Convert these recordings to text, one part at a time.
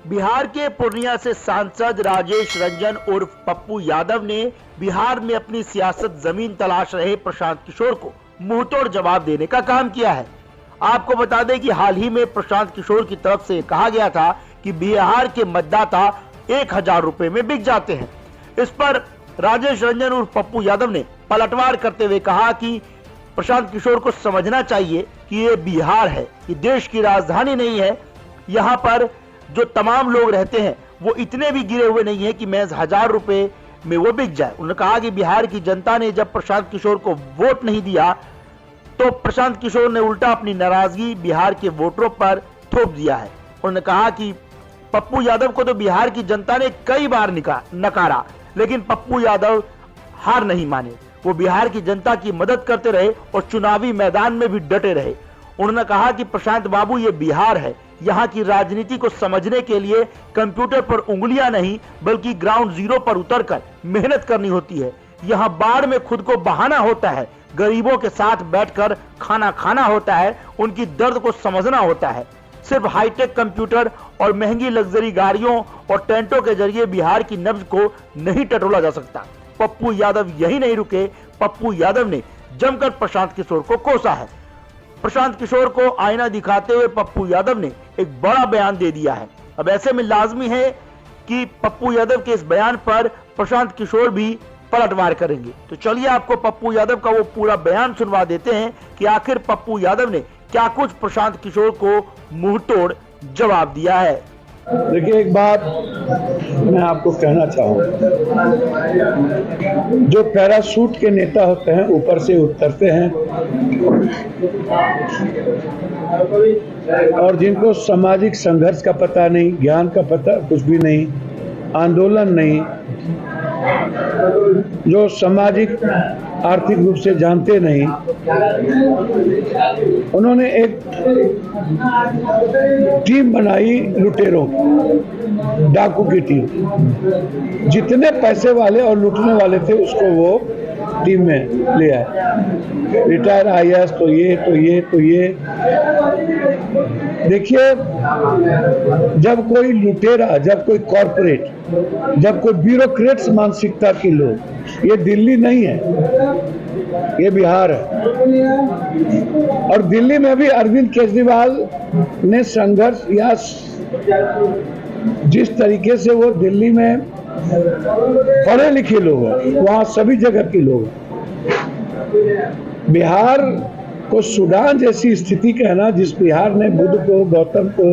बिहार के पूर्णिया से सांसद राजेश रंजन उर्फ पप्पू यादव ने बिहार में अपनी सियासत जमीन तलाश रहे प्रशांत किशोर को मुंहतोड़ जवाब देने का काम किया है। आपको बता दें कि हाल ही में प्रशांत किशोर की तरफ से कहा गया था कि बिहार के मतदाता 1000 रुपए में बिक जाते हैं। इस पर राजेश रंजन उर्फ पप्पू यादव ने पलटवार करते हुए कहा कि प्रशांत किशोर को समझना चाहिए कि ये बिहार है, ये देश की राजधानी नहीं है। यहाँ पर जो तमाम लोग रहते हैं वो इतने भी गिरे हुए नहीं है कि महज 1000 रुपए में वो बिक जाए। उन्होंने कहा कि बिहार की जनता ने जब प्रशांत किशोर को वोट नहीं दिया तो प्रशांत किशोर ने उल्टा अपनी नाराजगी बिहार के वोटरों पर थोप दिया है। उन्होंने कहा कि पप्पू यादव को तो बिहार की जनता ने कई बार नकारा, लेकिन पप्पू यादव हार नहीं माने। वो बिहार की जनता की मदद करते रहे और चुनावी मैदान में भी डटे रहे। उन्होंने कहा कि प्रशांत बाबू ये बिहार है, यहाँ की राजनीति को समझने के लिए कंप्यूटर पर उंगलियां नहीं बल्कि ग्राउंड जीरो पर उतरकर मेहनत करनी होती है। यहाँ बाढ़ में खुद को बहाना होता है, गरीबों के साथ बैठकर खाना खाना होता है, उनकी दर्द को समझना होता है। सिर्फ हाईटेक कंप्यूटर और महंगी लग्जरी गाड़ियों और टेंटों के जरिए बिहार की नब्ज को नहीं टटोला जा सकता। पप्पू यादव यही नहीं रुके, पप्पू यादव ने जमकर प्रशांत किशोर को कोसा है। प्रशांत किशोर को आईना दिखाते हुए पप्पू यादव ने एक बड़ा बयान दे दिया है। अब ऐसे में लाजमी है कि पप्पू यादव के इस बयान पर प्रशांत किशोर भी पलटवार करेंगे। तो चलिए आपको पप्पू यादव का वो पूरा बयान सुनवा देते हैं कि आखिर पप्पू यादव ने क्या कुछ प्रशांत किशोर को मुंहतोड़ जवाब दिया है। देखिए, एक बात मैं आपको कहना चाहूँगा, जो पैराशूट के नेता होते हैं ऊपर से उतरते हैं और जिनको सामाजिक संघर्ष का पता नहीं, ज्ञान का पता कुछ भी नहीं, आंदोलन नहीं, जो सामाजिक आर्थिक रूप से जानते नहीं, उन्होंने एक टीम बनाई लुटेरों की, डाकू की टीम। जितने पैसे वाले और लूटने वाले थे उसको वो टीम में ले आए। रिटायर आईएएस तो ये। देखिए, जब कोई लुटेरा, जब कोई कॉर्पोरेट, जब कोई ब्यूरोक्रेट्स मानसिकता के लोग, ये दिल्ली नहीं है, ये बिहार है। और दिल्ली में भी अरविंद केजरीवाल ने संघर्ष या जिस तरीके से वो दिल्ली में पढ़े लिखे लोग हैं, वहाँ सभी जगह के लोग हैं। बिहार को सूडान जैसी स्थिति कहना, जिस बिहार ने बुद्ध को, गौतम को,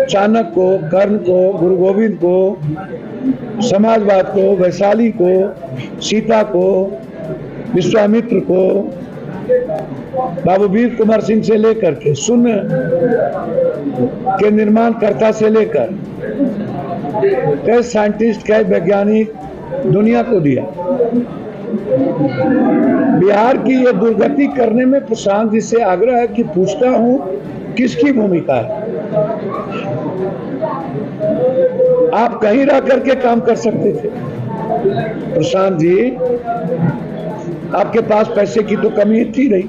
चाणक्य को, कर्ण को, गुरु गोविंद को, समाजवाद को, वैशाली को, सीता को, विश्वामित्र को, बाबू वीर कुमार सिंह से लेकर के शून्य के निर्माणकर्ता से लेकर कई साइंटिस्ट, कई वैज्ञानिक दुनिया को दिया। बिहार की ये दुर्गति करने में प्रशांत जी से आग्रह है कि पूछता हूं किसकी भूमिका है। आप कहीं रह करके काम कर सकते थे प्रशांत जी, आपके पास पैसे की तो कमी थी नहीं।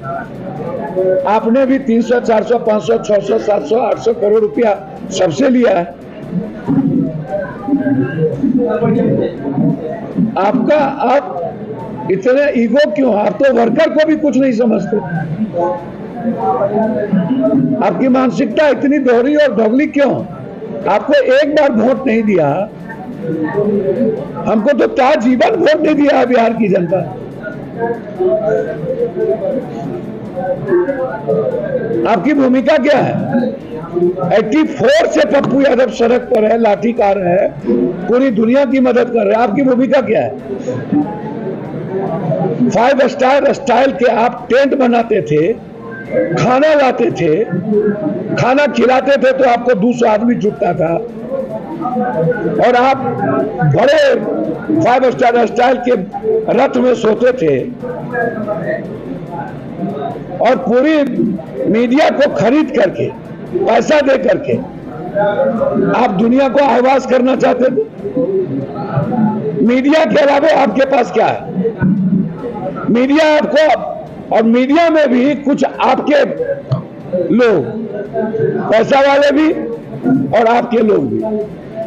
आपने भी 300, 400, 500, 600, 700, 800 करोड़ रुपया सबसे लिया है। आपका आप इतने ईगो क्यों? आप तो वर्कर को भी कुछ नहीं समझते। आपकी मानसिकता इतनी दोहरी और दोगली क्यों? आपको एक बार वोट नहीं दिया, हमको तो ताज जीवन वोट नहीं दिया है बिहार की जनता। आपकी भूमिका क्या है? 84 से पप्पू यादव सड़क पर है, लाठीकार है, पूरी दुनिया की मदद कर रहे हैं। आपकी भूमिका क्या है? 5 स्टार स्टाइल के आप टेंट बनाते थे, खाना लाते थे, खाना खिलाते थे तो आपको 200 आदमी जुटता था, और आप बड़े 5 स्टार स्टाइल के रथ में सोते थे और पूरी मीडिया को खरीद करके, पैसा दे करके आप दुनिया को आह्वास करना चाहते थे। मीडिया के अलावा आपके पास क्या है? मीडिया आपको, और मीडिया में भी कुछ आपके लोग, पैसा वाले भी और आपके लोग भी।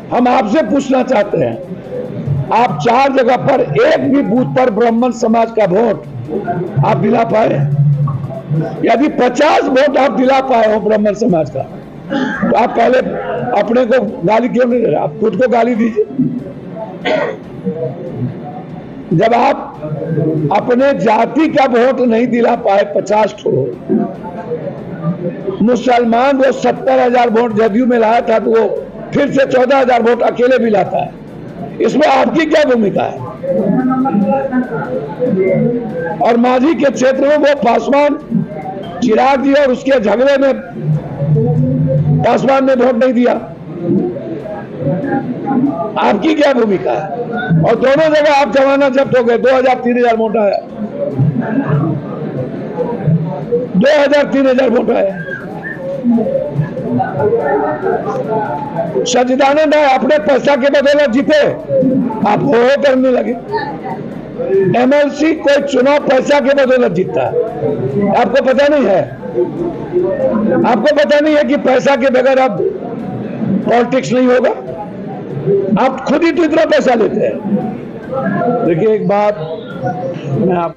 हम आपसे पूछना चाहते हैं, आप 4 जगह पर एक भी बूथ पर ब्राह्मण समाज का वोट आप दिला पाए? यदि 50 वोट आप दिला पाए हो ब्राह्मण समाज का, तो आप पहले अपने को गाली क्यों नहीं दे रहे? आप खुद को गाली दीजिए। जब आप अपने जाति का वोट नहीं दिला पाए 50 ठो, मुसलमान वो 70,000 वोट जदयू में लाया था, तो वो फिर से 14,000 वोट अकेले भी लाता है। इसमें आपकी क्या भूमिका है? और मांझी के क्षेत्र में वो पासवान चिराग दिया और उसके झगड़े में पासवान ने वोट नहीं दिया। आपकी क्या भूमिका है? और दोनों जगह आप जमाना जब्त हो गए, 2,000-3,000 वोट आया, 2,000-3,000 वोट आया। सच्चिदानंद अपने पैसा के बदौलत जीते, आप हो करने लगे। एमएलसी कोई चुनाव पैसा के बदौलत जीतता है, आपको पता नहीं है? आपको पता नहीं है कि पैसा के बगैर अब पॉलिटिक्स नहीं होगा? आप खुद ही तो इतना पैसा लेते हैं। देखिए, एक बात मैं आप